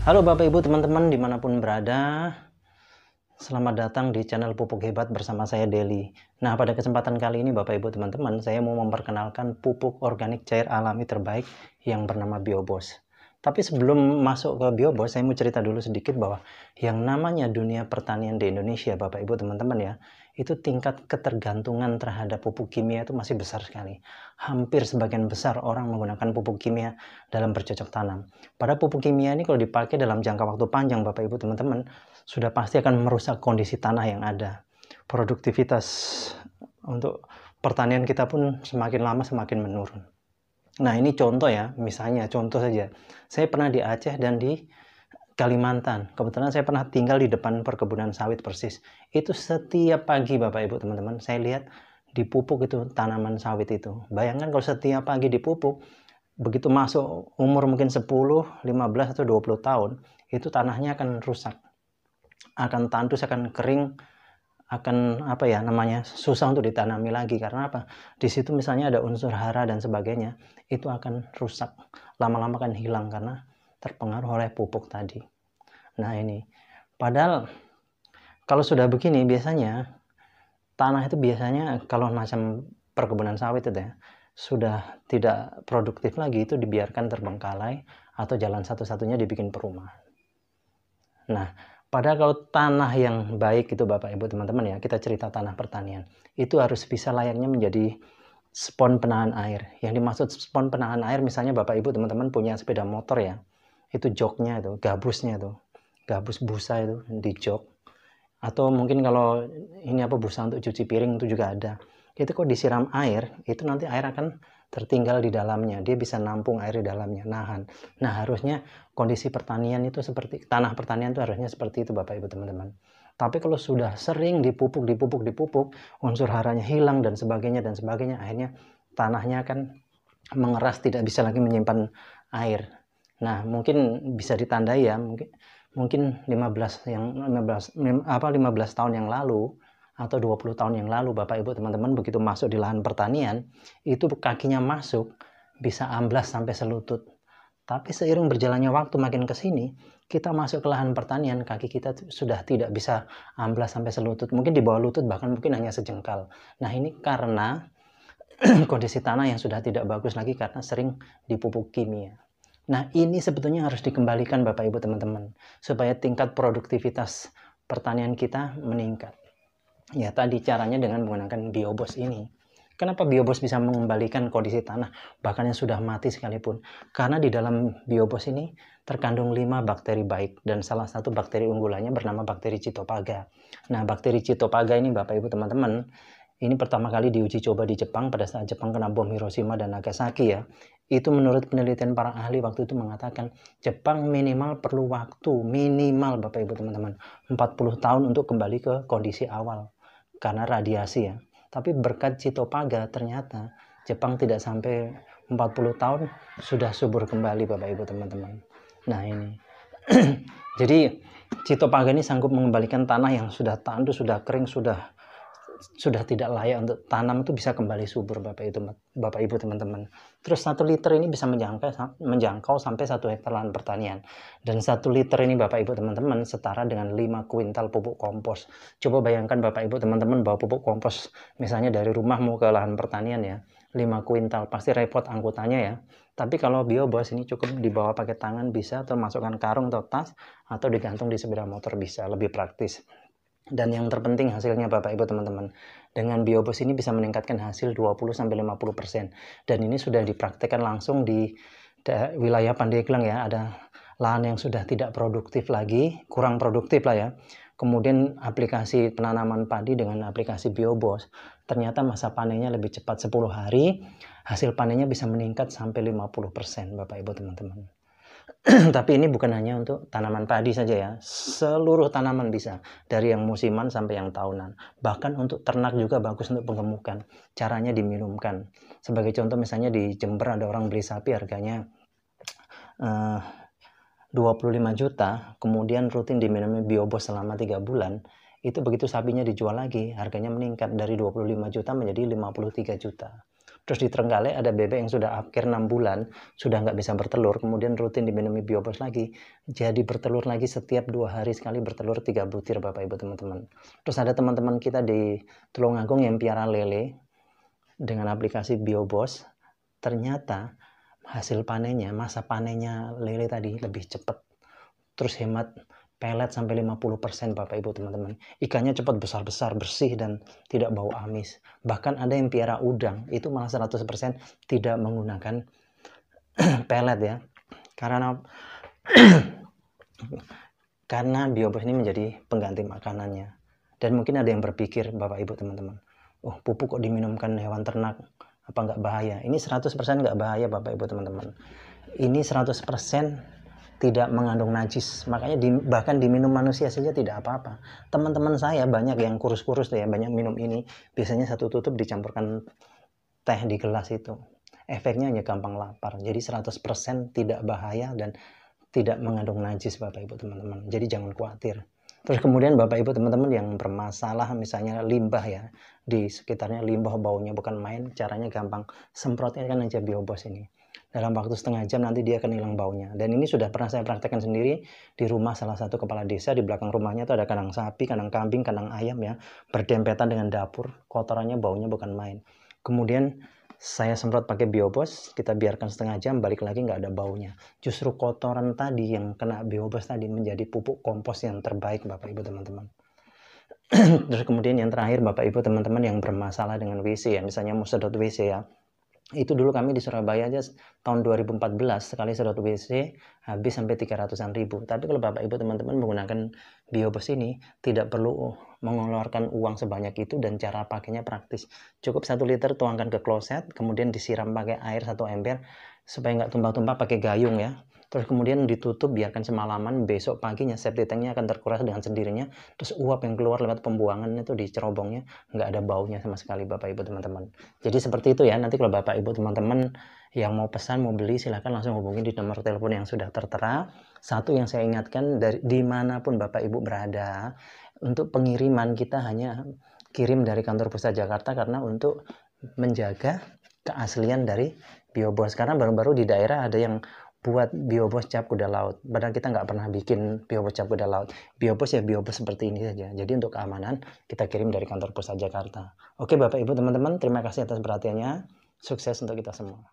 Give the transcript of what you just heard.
Halo Bapak Ibu teman-teman dimanapun berada, selamat datang di channel Pupuk Hebat bersama saya Deli. Nah, pada kesempatan kali ini Bapak Ibu teman-teman, saya mau memperkenalkan pupuk organik cair alami terbaik yang bernama Biobos. Tapi sebelum masuk ke Biobos, saya mau cerita dulu sedikit bahwa yang namanya dunia pertanian di Indonesia Bapak Ibu teman-teman ya, itu tingkat ketergantungan terhadap pupuk kimia itu masih besar sekali. Hampir sebagian besar orang menggunakan pupuk kimia dalam bercocok tanam. Pada pupuk kimia ini kalau dipakai dalam jangka waktu panjang Bapak Ibu teman-teman, sudah pasti akan merusak kondisi tanah yang ada. Produktivitas untuk pertanian kita pun semakin lama semakin menurun. Nah, ini contoh ya, misalnya contoh saja. Saya pernah di Aceh dan di Kalimantan. Kebetulan saya pernah tinggal di depan perkebunan sawit persis. Itu setiap pagi Bapak Ibu teman-teman, saya lihat dipupuk itu tanaman sawit itu. Bayangkan kalau setiap pagi dipupuk, begitu masuk umur mungkin 10, 15 atau 20 tahun, itu tanahnya akan rusak. Akan tandus, akan kering, akan apa ya namanya, susah untuk ditanami lagi. Karena apa? Di situ misalnya ada unsur hara dan sebagainya, itu akan rusak, lama-lama akan hilang karena terpengaruh oleh pupuk tadi. Nah ini, padahal kalau sudah begini biasanya tanah itu biasanya kalau macam perkebunan sawit itu ya, sudah tidak produktif lagi, itu dibiarkan terbengkalai atau jalan satu-satunya dibikin perumahan. Nah, padahal kalau tanah yang baik itu Bapak Ibu teman-teman ya, kita cerita tanah pertanian, itu harus bisa layaknya menjadi spon penahan air. Yang dimaksud spon penahan air, misalnya Bapak Ibu teman-teman punya sepeda motor ya, itu joknya itu, gabusnya itu, gabus busa itu di jok. Atau mungkin kalau ini apa, busa untuk cuci piring itu juga ada. Itu kok disiram air, itu nanti air akan tertinggal di dalamnya, dia bisa nampung air di dalamnya, nahan. Nah, harusnya kondisi pertanian itu seperti, tanah pertanian itu harusnya seperti itu Bapak Ibu teman-teman. Tapi kalau sudah sering dipupuk, unsur haranya hilang dan sebagainya, akhirnya tanahnya akan mengeras, tidak bisa lagi menyimpan air. Nah, mungkin bisa ditandai ya, mungkin 15 tahun yang lalu atau 20 tahun yang lalu Bapak Ibu teman-teman, begitu masuk di lahan pertanian, itu kakinya masuk bisa amblas sampai selutut. Tapi seiring berjalannya waktu makin ke sini, kita masuk ke lahan pertanian, kaki kita sudah tidak bisa amblas sampai selutut, mungkin di bawah lutut, bahkan mungkin hanya sejengkal. Nah, ini karena kondisi tanah yang sudah tidak bagus lagi karena sering dipupuk kimia. Nah, ini sebetulnya harus dikembalikan Bapak Ibu teman-teman, supaya tingkat produktivitas pertanian kita meningkat. Ya, tadi caranya dengan menggunakan Biobos ini. Kenapa Biobos bisa mengembalikan kondisi tanah bahkan yang sudah mati sekalipun? Karena di dalam Biobos ini terkandung 5 bakteri baik, dan salah satu bakteri unggulannya bernama bakteri Cytophaga. Nah, bakteri Cytophaga ini Bapak Ibu teman-teman, ini pertama kali diuji coba di Jepang pada saat Jepang kena bom Hiroshima dan Nagasaki ya. Itu menurut penelitian para ahli waktu itu mengatakan Jepang minimal perlu waktu, minimal Bapak Ibu teman-teman, 40 tahun untuk kembali ke kondisi awal karena radiasi ya. Tapi berkat Cytophaga ternyata Jepang tidak sampai 40 tahun sudah subur kembali Bapak Ibu teman-teman. Nah ini. Jadi Cytophaga ini sanggup mengembalikan tanah yang sudah tandus, sudah kering, sudah tidak layak untuk tanam, itu bisa kembali subur Bapak Ibu teman-teman. Terus 1 liter ini bisa menjangkau sampai 1 hektar lahan pertanian. Dan 1 liter ini Bapak Ibu teman-teman setara dengan 5 kuintal pupuk kompos. Coba bayangkan Bapak Ibu teman-teman bawa pupuk kompos misalnya dari rumah mau ke lahan pertanian ya, 5 kuintal, pasti repot angkutannya ya. Tapi kalau Biobos ini cukup dibawa pakai tangan bisa, atau masukkan karung atau tas, atau digantung di sepeda motor bisa, lebih praktis. Dan yang terpenting hasilnya Bapak Ibu teman-teman, dengan Biobos ini bisa meningkatkan hasil 20-50%. Dan ini sudah dipraktekkan langsung di wilayah Pandeglang ya. Ada lahan yang sudah tidak produktif lagi, kurang produktif lah ya. Kemudian aplikasi penanaman padi dengan aplikasi Biobos, ternyata masa panennya lebih cepat, 10 hari hasil panennya bisa meningkat sampai 50% Bapak Ibu teman-teman. Tapi ini bukan hanya untuk tanaman padi saja ya, seluruh tanaman bisa, dari yang musiman sampai yang tahunan. Bahkan untuk ternak juga bagus untuk penggemukan, caranya diminumkan. Sebagai contoh misalnya di Jember ada orang beli sapi harganya 25 juta, kemudian rutin diminumi Biobos selama 3 bulan, itu begitu sapinya dijual lagi, harganya meningkat dari 25 juta menjadi 53 juta. Terus di Trenggalek ada bebek yang sudah akhir 6 bulan, sudah nggak bisa bertelur, kemudian rutin diminumi Biobos lagi, jadi bertelur lagi setiap 2 hari sekali, bertelur 3 butir Bapak Ibu teman-teman. Terus ada teman-teman kita di Tulungagung yang piara lele dengan aplikasi Biobos, ternyata hasil panennya, masa panennya lele tadi lebih cepat. Terus hemat pelet sampai 50% Bapak Ibu teman-teman. Ikannya cepat besar-besar, bersih dan tidak bau amis. Bahkan ada yang piara udang, itu malah 100% tidak menggunakan pelet ya. Karena Biobos ini menjadi pengganti makanannya. Dan mungkin ada yang berpikir Bapak Ibu teman-teman, oh pupuk kok diminumkan hewan ternak, apa nggak bahaya? Ini 100% nggak bahaya Bapak Ibu teman-teman. Ini 100% tidak mengandung najis, makanya bahkan diminum manusia saja tidak apa-apa. Teman-teman saya banyak yang kurus-kurus ya, banyak minum ini, biasanya satu tutup dicampurkan teh di gelas itu. Efeknya hanya gampang lapar. Jadi 100% tidak bahaya dan tidak mengandung najis Bapak Ibu teman-teman. Jadi jangan khawatir. Terus kemudian Bapak Ibu teman-teman yang bermasalah misalnya limbah ya, di sekitarnya limbah baunya bukan main, caranya gampang, semprotnya kan aja Biobos ini. Dalam waktu setengah jam nanti dia akan hilang baunya. Dan ini sudah pernah saya praktekkan sendiri di rumah salah satu kepala desa. Di belakang rumahnya itu ada kandang sapi, kandang kambing, kandang ayam ya, berdempetan dengan dapur. Kotorannya baunya bukan main. Kemudian saya semprot pakai Biobos, kita biarkan setengah jam, balik lagi nggak ada baunya. Justru kotoran tadi yang kena Biobos tadi menjadi pupuk kompos yang terbaik Bapak Ibu teman-teman. Terus kemudian yang terakhir Bapak Ibu teman-teman yang bermasalah dengan WC ya, misalnya mau sedot WC ya. Itu dulu kami di Surabaya aja tahun 2014 sekali sedot WC habis sampai 300-an ribu. Tapi kalau Bapak Ibu teman-teman menggunakan Biobos ini tidak perlu mengeluarkan uang sebanyak itu dan cara pakainya praktis. Cukup 1 liter tuangkan ke kloset, kemudian disiram pakai air 1 ember supaya nggak tumpah-tumpah pakai gayung ya. Terus kemudian ditutup, biarkan semalaman, besok paginya septic tanknya akan terkuras dengan sendirinya. Terus uap yang keluar lewat pembuangan itu di cerobongnya nggak ada baunya sama sekali Bapak Ibu teman-teman. Jadi seperti itu ya, nanti kalau Bapak Ibu teman-teman yang mau pesan, mau beli, silahkan langsung hubungi di nomor telepon yang sudah tertera. Satu yang saya ingatkan, dari dimanapun Bapak Ibu berada, untuk pengiriman kita hanya kirim dari kantor pusat Jakarta karena untuk menjaga keaslian dari Biobos. Karena baru-baru di daerah ada yang buat Biobos cap kuda laut. Padahal kita nggak pernah bikin Biobos cap kuda laut. Biobos ya Biobos seperti ini saja. Jadi untuk keamanan kita kirim dari kantor pusat Jakarta. Oke Bapak Ibu teman-teman, terima kasih atas perhatiannya. Sukses untuk kita semua.